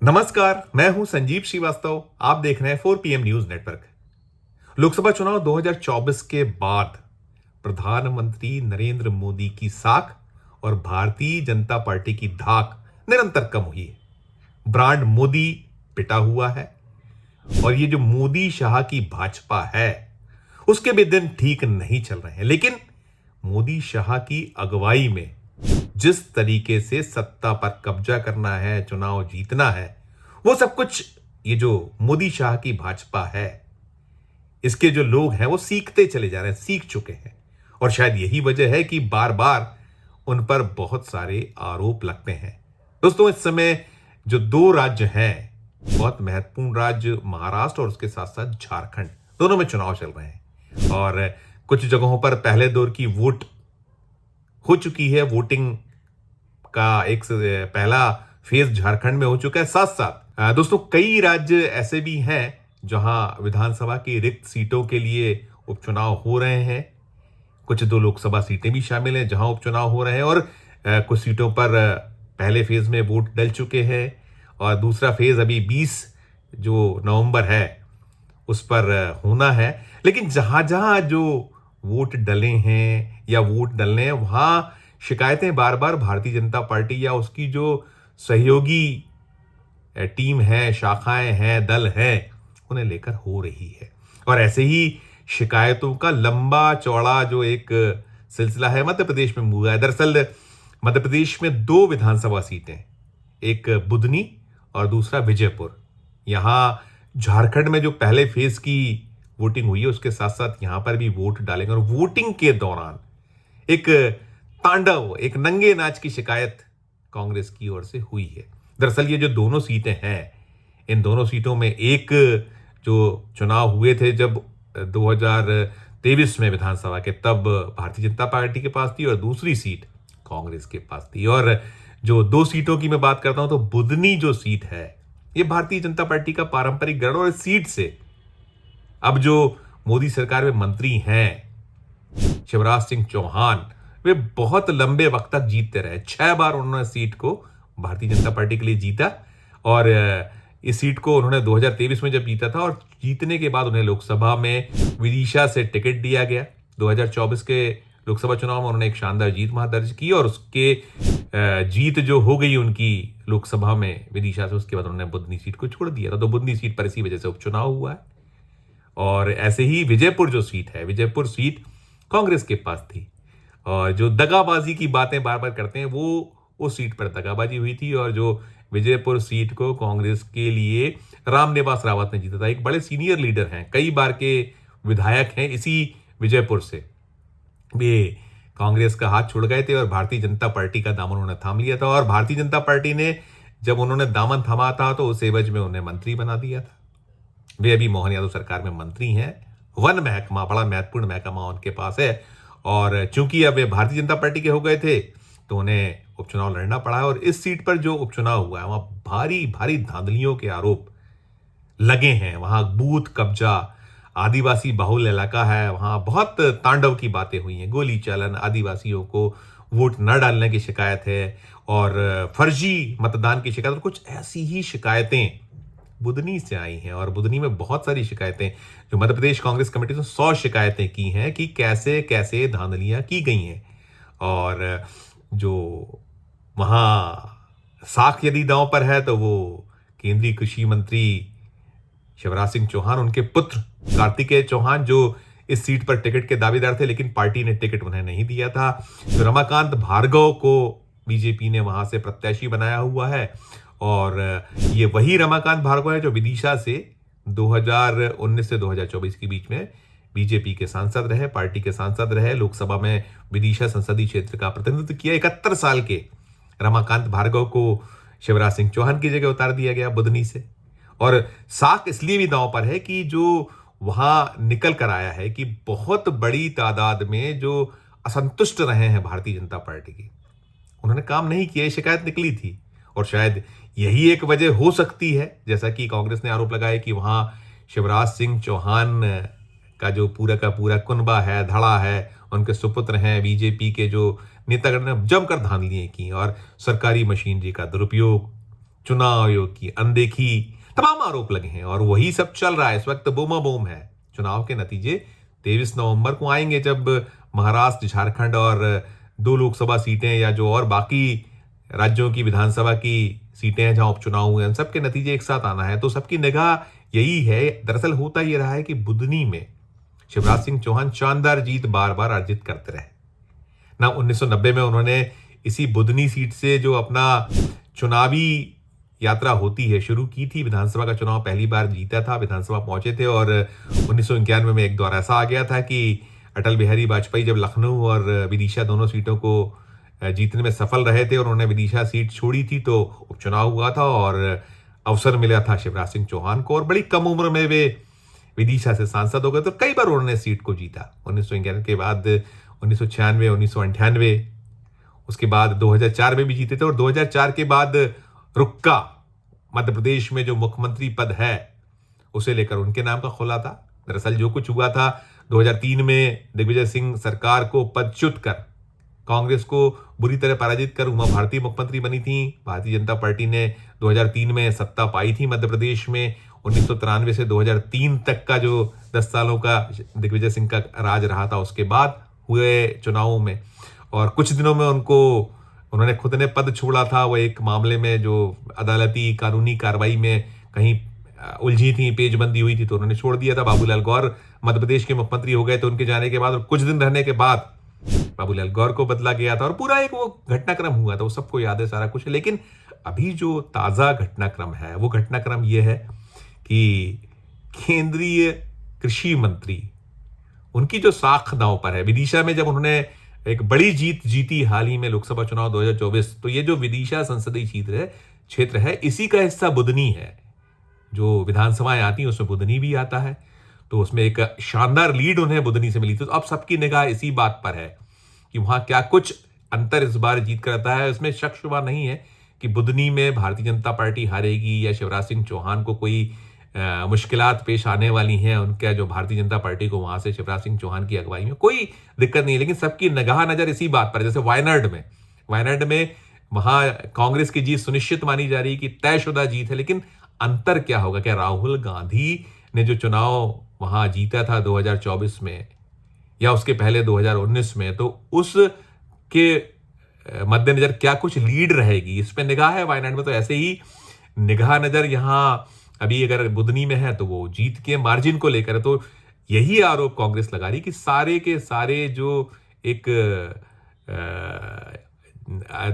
नमस्कार, मैं हूं संजीव श्रीवास्तव। आप देख रहे हैं 4 पीएम न्यूज नेटवर्क। लोकसभा चुनाव 2024 के बाद प्रधानमंत्री नरेंद्र मोदी की साख और भारतीय जनता पार्टी की धाक निरंतर कम हुई है। ब्रांड मोदी पिटा हुआ है और ये जो मोदी शाह की भाजपा है उसके भी दिन ठीक नहीं चल रहे हैं। लेकिन मोदी शाह की अगुवाई में जिस तरीके से सत्ता पर कब्जा करना है, चुनाव जीतना है, वो सब कुछ ये जो मोदी शाह की भाजपा है, इसके जो लोग हैं वो सीखते चले जा रहे हैं, सीख चुके हैं। और शायद यही वजह है कि बार बार उन पर बहुत सारे आरोप लगते हैं। दोस्तों, इस समय जो दो राज्य हैं, बहुत महत्वपूर्ण राज्य महाराष्ट्र और उसके साथ साथ झारखंड, दोनों में चुनाव चल रहे हैं और कुछ जगहों पर पहले दौर की वोट हो चुकी है। वोटिंग का एक पहला फेज झारखंड में हो चुका है। साथ साथ दोस्तों, कई राज्य ऐसे भी हैं जहां विधानसभा की रिक्त सीटों के लिए उपचुनाव हो रहे हैं। कुछ दो लोकसभा सीटें भी शामिल हैं जहां उपचुनाव हो रहे हैं और कुछ सीटों पर पहले फेज में वोट डल चुके हैं और दूसरा फेज अभी 20 जो नवंबर है उस पर होना है। लेकिन जहां जहां जो वोट डले हैं या वोट डलने हैं, वहां शिकायतें बार बार भारतीय जनता पार्टी या उसकी जो सहयोगी टीम है, शाखाएं हैं, दल हैं, उन्हें लेकर हो रही है। और ऐसे ही शिकायतों का लंबा चौड़ा जो एक सिलसिला है मध्य प्रदेश में हुआ है। दरअसल मध्य प्रदेश में दो विधानसभा सीटें, एक बुधनी और दूसरा विजयपुर। यहां झारखंड में जो पहले फेज की वोटिंग हुई है उसके साथ साथ यहां पर भी वोट डालेंगे और वोटिंग के दौरान एक तांडव, एक नंगे नाच की शिकायत कांग्रेस की ओर से हुई है। दरअसल ये जो दोनों सीटें हैं, इन दोनों सीटों में एक जो चुनाव हुए थे जब 2023 में विधानसभा के, तब भारतीय जनता पार्टी के पास थी और दूसरी सीट कांग्रेस के पास थी। और जो दो सीटों की मैं बात करता हूं तो बुधनी जो सीट है ये भारतीय जनता पार्टी का पारंपरिक गढ़, और इस सीट से अब जो मोदी सरकार में मंत्री हैं शिवराज सिंह चौहान, वे बहुत लंबे वक्त तक जीतते रहे। 6 बार उन्होंने सीट को भारतीय जनता पार्टी के लिए जीता और इस सीट को उन्होंने 2023 में जब जीता था और जीतने के बाद उन्हें लोकसभा में विदिशा से टिकट दिया गया। 2024 के लोकसभा चुनाव में उन्होंने एक शानदार जीत वहां दर्ज की और उसके जीत जो हो गई उनकी लोकसभा में विदिशा से, उसके बाद उन्होंने बुधनी सीट को छोड़ दिया था। तो बुधनी सीट पर इसी वजह से उपचुनाव हुआ है। और ऐसे ही विजयपुर जो सीट है, विजयपुर सीट कांग्रेस के पास थी और जो दगाबाजी की बातें बार बार करते हैं वो उस सीट पर दगाबाजी हुई थी और जो विजयपुर सीट को कांग्रेस के लिए रामनिवास रावत ने जीता था। एक बड़े सीनियर लीडर हैं, कई बार के विधायक हैं इसी विजयपुर से। वे कांग्रेस का हाथ छोड़ गए थे और भारतीय जनता पार्टी का दामन उन्होंने थाम लिया था और भारतीय जनता पार्टी ने जब उन्होंने दामन थामा था तो उस एवज में उन्हें मंत्री बना दिया था। वे अभी मोहन यादव सरकार में मंत्री हैं। वन महकमा, बड़ा महत्वपूर्ण महकमा उनके पास है और चूंकि अब वे भारतीय जनता पार्टी के हो गए थे तो उन्हें उपचुनाव लड़ना पड़ा है। और इस सीट पर जो उपचुनाव हुआ है वहां भारी भारी धांधलियों के आरोप लगे हैं। वहां बूथ कब्जा, आदिवासी बहुल इलाका है, वहां बहुत तांडव की बातें हुई हैं। गोली चालन, आदिवासियों को वोट न डालने की शिकायत है और फर्जी मतदान की शिकायत और कुछ ऐसी ही शिकायतें बुधनी से आई हैं। और बुधनी में बहुत सारी शिकायतें जो मध्य प्रदेश कांग्रेस कमेटी ने 100 शिकायतें की हैं कि कैसे कैसे धांधलियां की गई हैं। और जो वहां साख यदि दांव पर है तो वो केंद्रीय कृषि मंत्री शिवराज सिंह चौहान, उनके पुत्र कार्तिकेय चौहान, जो इस सीट पर टिकट के दावेदार थे लेकिन पार्टी ने टिकट उन्हें नहीं दिया था। तो रमाकांत भार्गव को बीजेपी ने वहां से प्रत्याशी बनाया हुआ है और ये वही रमाकांत भार्गव है जो विदिशा से 2019 से 2024 के बीच में बीजेपी के सांसद रहे, पार्टी के सांसद रहे, लोकसभा में विदिशा संसदीय क्षेत्र का प्रतिनिधित्व किया। 71 साल के रमाकांत भार्गव को शिवराज सिंह चौहान की जगह उतार दिया गया बुधनी से। और साख इसलिए भी दांव पर है कि जो वहां निकल कर आया है कि बहुत बड़ी तादाद में जो असंतुष्ट रहे हैं भारतीय जनता पार्टी की, उन्होंने काम नहीं किया, शिकायत निकली थी। और शायद यही एक वजह हो सकती है, जैसा कि कांग्रेस ने आरोप लगाया कि वहां शिवराज सिंह चौहान का जो पूरा का पूरा कुनबा है, धड़ा है, उनके सुपुत्र हैं, बीजेपी के जो नेतागण ने जमकर धांधलियां की और सरकारी मशीनरी का दुरुपयोग चुनाव आयोग की अनदेखी, तमाम आरोप लगे हैं और वही सब चल रहा है इस वक्त। बूमा बूम है। चुनाव के नतीजे 23 नवंबर को आएंगे, जब महाराष्ट्र, झारखंड और 2 लोकसभा सीटें या जो और बाकी राज्यों की विधानसभा की सीटें हैं जहां उपचुनाव हुए, उन सबके नतीजे एक साथ आना है। तो सबकी निगाह यही है। दरअसल होता यह रहा है कि बुधनी में शिवराज सिंह चौहान शानदार जीत बार बार अर्जित करते रहे ना। 1990 में उन्होंने इसी बुधनी सीट से जो अपना चुनावी यात्रा होती है शुरू की थी। विधानसभा का चुनाव पहली बार जीता था, विधानसभा पहुंचे थे और 1991 में एक दौर ऐसा आ गया था कि अटल बिहारी वाजपेयी जब लखनऊ और विदिशा दोनों सीटों को जीतने में सफल रहे थे और उन्होंने विदिशा सीट छोड़ी थी, तो उपचुनाव हुआ था और अवसर मिला था शिवराज सिंह चौहान को और बड़ी कम उम्र में वे विदिशा से सांसद हो गए। तो कई बार उन्होंने सीट को जीता। 1991 के बाद 1996, 1998, उसके बाद 2004 में भी जीते थे और 2004 के बाद रुक्का मध्य प्रदेश में जो मुख्यमंत्री पद है उसे लेकर उनके नाम का खुला था। दरअसल जो कुछ हुआ था 2003 में दिग्विजय सिंह सरकार को पदच्युत कर कांग्रेस को बुरी तरह पराजित कर उमा भारती मुख्यमंत्री बनी थी। भारतीय जनता पार्टी ने 2003 में सत्ता पाई थी मध्य प्रदेश में। 1993 से 2003 तक का जो 10 सालों का दिग्विजय सिंह का राज रहा था, उसके बाद हुए चुनावों में और कुछ दिनों में उन्होंने खुद ने पद छोड़ा था। वो एक मामले में जो अदालती कानूनी कार्रवाई में कहीं उलझी थी, पेचबंदी हुई थी, तो उन्होंने छोड़ दिया था। बाबूलाल गौर मध्य प्रदेश के मुख्यमंत्री हो गए थे उनके जाने के बाद, और कुछ दिन रहने के बाद बाबूलाल गौर को बदला गया था और पूरा एक वो घटनाक्रम हुआ था। वो सबको याद है सारा कुछ। लेकिन अभी जो ताजा घटनाक्रम है वो घटनाक्रम ये है कि केंद्रीय कृषि मंत्री, उनकी जो साख दांव पर है। विदिशा में जब उन्होंने एक बड़ी जीत जीती हाल ही में लोकसभा चुनाव 2024, तो ये जो विदिशा संसदीय क्षेत्र है इसी का हिस्सा बुधनी है। जो विधानसभाएं आती हैं उसमें बुधनी भी आता है, तो उसमें एक शानदार लीड उन्हें बुधनी से मिली। तो अब सबकी निगाह इसी बात पर है कि वहां क्या कुछ अंतर इस बार जीत कर आता है। इसमें शक शुबा नहीं है कि बुधनी में भारतीय जनता पार्टी हारेगी या शिवराज सिंह चौहान को कोई मुश्किलात पेश आने वाली हैं। उनका जो भारतीय जनता पार्टी को वहां से शिवराज सिंह चौहान की अगुवाई में कोई दिक्कत नहीं है। लेकिन सबकी निगाह नजर इसी बात पर, जैसे वायनाड में वहां कांग्रेस की जीत सुनिश्चित मानी जा रही है कि तयशुदा जीत है। लेकिन अंतर क्या होगा? क्या राहुल गांधी ने जो चुनाव वहां जीता था 2024 में या उसके पहले 2019 में, तो उसके मद्देनजर क्या कुछ लीड रहेगी, इस पे निगाह है वायनाड में। तो ऐसे ही निगाह नजर यहां अभी अगर बुधनी में है तो वो जीत के मार्जिन को लेकर है। तो यही आरोप कांग्रेस लगा रही कि सारे के सारे जो एक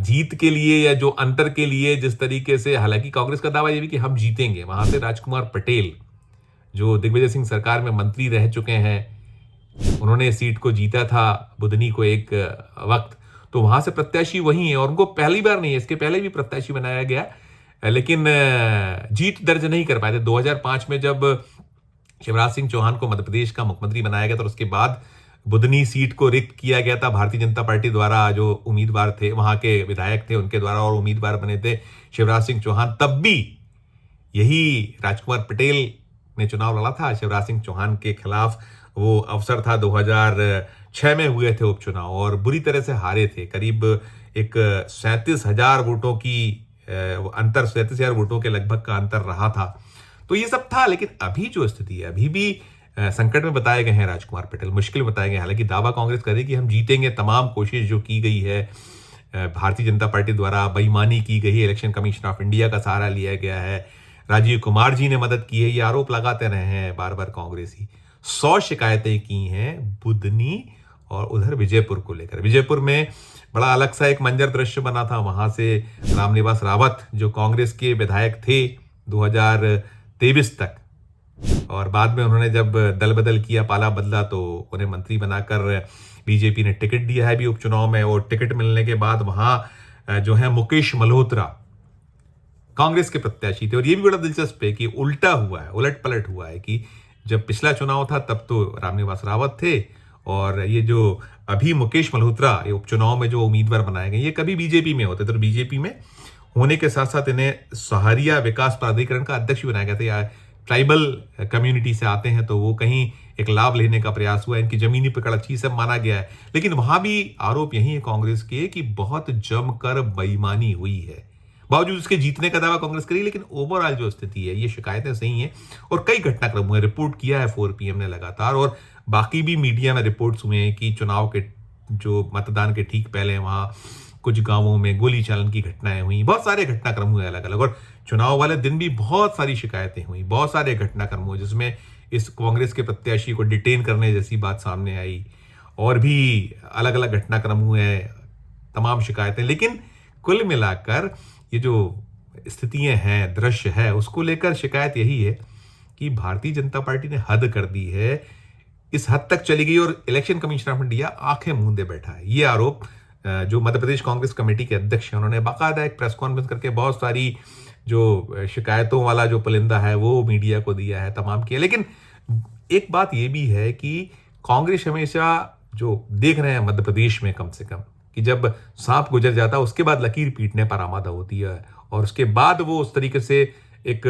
जीत के लिए या जो अंतर के लिए जिस तरीके से, हालांकि कांग्रेस का दावा यह भी कि हम जीतेंगे, वहां से राजकुमार पटेल जो दिग्विजय सिंह सरकार में मंत्री रह चुके हैं, उन्होंने सीट को जीता था बुधनी को एक वक्त, तो वहां से प्रत्याशी वही है और उनको पहली बार नहीं है, इसके पहले भी प्रत्याशी बनाया गया, लेकिन जीत दर्ज नहीं कर पाए थे। 2005 में जब शिवराज सिंह चौहान को मध्य प्रदेश का मुख्यमंत्री बनाया गया था, तो उसके बाद बुधनी सीट को रिक्त किया गया था भारतीय जनता पार्टी द्वारा। जो उम्मीदवार थे, वहां के विधायक थे, उनके द्वारा, और उम्मीदवार बने थे शिवराज सिंह चौहान। तब भी यही राजकुमार पटेल ने चुनाव लड़ा था शिवराज सिंह चौहान के खिलाफ। वो अवसर था 2006 में हुए थे उपचुनाव और बुरी तरह से हारे थे। करीब एक 37,000 वोटों की अंतर, 37,000 वोटों के लगभग का अंतर रहा था। तो ये सब था। लेकिन अभी जो स्थिति है, अभी भी संकट में बताए गए हैं राजकुमार पटेल, मुश्किल बताए गए। हालांकि दावा कांग्रेस कर रही कि हम जीतेंगे, तमाम कोशिश जो की गई है भारतीय जनता पार्टी द्वारा, बेईमानी की गई है, इलेक्शन कमीशन ऑफ इंडिया का सहारा लिया गया है, राजीव कुमार जी ने मदद की है, ये आरोप लगाते रहे हैं बार बार कांग्रेसी। 100 शिकायतें की हैं बुधनी और उधर विजयपुर को लेकर। विजयपुर में बड़ा अलग सा एक मंजर दृश्य बना था। वहां से रामनिवास रावत जो कांग्रेस के विधायक थे 2023 तक, और बाद में उन्होंने जब दल बदल किया, पाला बदला, तो उन्हें मंत्री बनाकर बीजेपी ने टिकट दिया है भी उपचुनाव में। और टिकट मिलने के बाद वहां जो है मुकेश मल्होत्रा कांग्रेस के प्रत्याशी थे। और ये भी बड़ा दिलचस्प है कि उल्टा हुआ है, उलट पलट हुआ है कि जब पिछला चुनाव था तब तो रामनिवास रावत थे, और ये जो अभी मुकेश मल्होत्रा ये उपचुनाव में जो उम्मीदवार बनाए गए, ये कभी बीजेपी में होते थे। तो बीजेपी में होने के साथ साथ इन्हें सहारिया विकास प्राधिकरण का अध्यक्ष बनाया गया था। या ट्राइबल कम्युनिटी से आते हैं तो वो कहीं एक लाभ लेने का प्रयास हुआ, इनकी जमीनी पकड़ अच्छी सब माना गया है। लेकिन वहां भी आरोप यही है कांग्रेस के कि बहुत जमकर बेईमानी हुई है। बावजूद उसके जीतने का दावा कांग्रेस करी, लेकिन ओवरऑल जो स्थिति है, ये शिकायतें सही हैं और कई घटनाक्रम हुए, रिपोर्ट किया है 4PM ने लगातार, और बाकी भी मीडिया में रिपोर्ट्स हुए हैं कि चुनाव के जो मतदान के ठीक पहले वहां कुछ गांवों में गोली चालन की घटनाएं हुई, बहुत सारे घटनाक्रम हुए अलग अलग, और चुनाव वाले दिन भी बहुत सारी शिकायतें हुई, बहुत सारे घटनाक्रम हुए जिसमें इस कांग्रेस के प्रत्याशी को डिटेन करने जैसी बात सामने आई, और भी अलग अलग घटनाक्रम हुए हैं, तमाम शिकायतें। लेकिन कुल मिलाकर ये जो स्थितियां हैं, दृश्य है, उसको लेकर शिकायत यही है कि भारतीय जनता पार्टी ने हद कर दी है, इस हद तक चली गई, और इलेक्शन कमीशन ऑफ इंडिया आंखें मूंदे बैठा है। ये आरोप जो मध्य प्रदेश कांग्रेस कमेटी के अध्यक्ष हैं, उन्होंने बाकायदा एक प्रेस कॉन्फ्रेंस करके बहुत सारी जो शिकायतों वाला जो पुलिंदा है वो मीडिया को दिया है, तमाम किया। लेकिन एक बात ये भी है कि कांग्रेस हमेशा जो देख रहे हैं मध्य प्रदेश में, कम से कम, कि जब सांप गुजर जाता है उसके बाद लकीर पीटने पर आमादा होती है, और उसके बाद वो उस तरीके से एक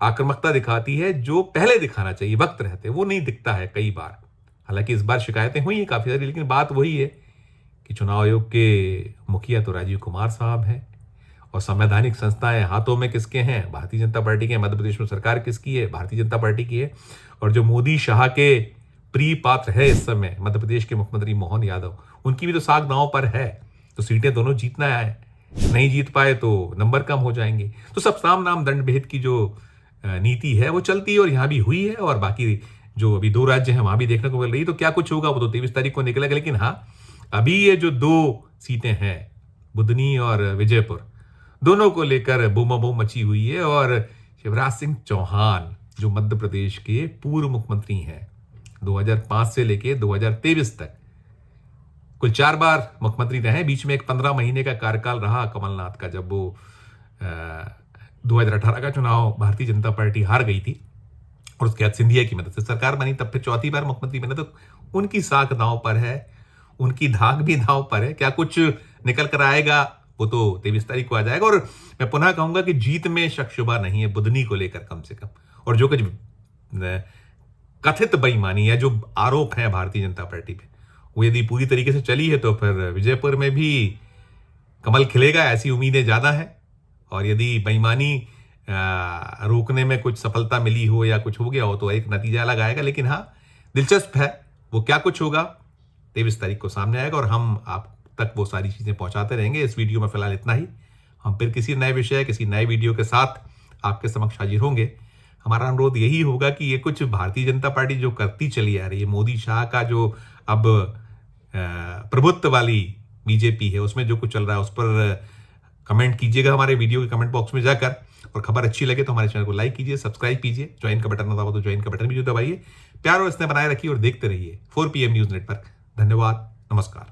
आक्रामकता दिखाती है जो पहले दिखाना चाहिए वक्त रहते, वो नहीं दिखता है कई बार। हालांकि इस बार शिकायतें हुई हैं काफी सारी, लेकिन बात वही है कि चुनाव आयोग के मुखिया तो राजीव कुमार साहब हैं, और संवैधानिक संस्थाएं हाथों में किसके हैं? भारतीय जनता पार्टी के। मध्य प्रदेश में सरकार किसकी है? भारतीय जनता पार्टी की है। और जो मोदी शाह के प्रिय पात्र है इस समय मध्य प्रदेश के मुख्यमंत्री मोहन यादव, उनकी भी तो साख दांव पर है, तो सीटें दोनों जीतना है, नहीं जीत पाए तो नंबर कम हो जाएंगे। तो सब साम नाम दंड भेद की जो नीति है वो चलती है, और यहां भी हुई है, और बाकी जो अभी 2 राज्य हैं वहां भी देखने को मिल रही है। तो क्या कुछ होगा वो तो 23 तारीख को निकलेगा। लेकिन हाँ, अभी ये जो 2 सीटें हैं, बुधनी और विजयपुर, दोनों को लेकर बूमाबूम मची हुई है, और शिवराज सिंह चौहान जो मध्य प्रदेश के पूर्व मुख्यमंत्री हैं, 2005 से लेके 2023 तक कुल 4 बार मुख्यमंत्री रहे। बीच में एक 15 महीने का कार्यकाल रहा कमलनाथ का, जब वो 2018 का चुनाव भारतीय जनता पार्टी हार गई थी, और उसके बाद सिंधिया की मदद से सरकार बनी, तब फिर चौथी बार मुख्यमंत्री बने। तो उनकी साख दांव पर है, उनकी धाक भी दांव पर है। क्या कुछ निकल कर आएगा वो तो 23 तारीख को आ जाएगा। और मैं पुनः कहूंगा कि जीत में शक शुबा नहीं है बुधनी को लेकर, कम से कम। और जो कुछ कथित बेईमानी है, जो आरोप है भारतीय जनता पार्टी पे, वो यदि पूरी तरीके से चली है तो फिर विजयपुर में भी कमल खिलेगा, ऐसी उम्मीदें ज्यादा है। और यदि बेईमानी रोकने में कुछ सफलता मिली हो या कुछ हो गया हो तो एक नतीजा अलग आएगा। लेकिन हाँ, दिलचस्प है, वो क्या कुछ होगा 23 तारीख को सामने आएगा, और हम आप तक वो सारी चीजें पहुंचाते रहेंगे। इस वीडियो में फिलहाल इतना ही। हम फिर किसी नए विषय, किसी नए वीडियो के साथ आपके समक्ष हाजिर होंगे। हमारा अनुरोध यही होगा कि ये कुछ भारतीय जनता पार्टी जो करती चली आ रही है, मोदी शाह का जो अब प्रभुत्व वाली बीजेपी है, उसमें जो कुछ चल रहा है उस पर कमेंट कीजिएगा हमारे वीडियो के कमेंट बॉक्स में जाकर। और खबर अच्छी लगे तो हमारे चैनल को लाइक कीजिए, सब्सक्राइब कीजिए, ज्वाइन का बटन दबाओ तो ज्वाइन का बटन भी जो दबाइए। प्यार और स्नेह बनाए रखिए और देखते रहिए 4PM न्यूज नेटवर्क। धन्यवाद, नमस्कार।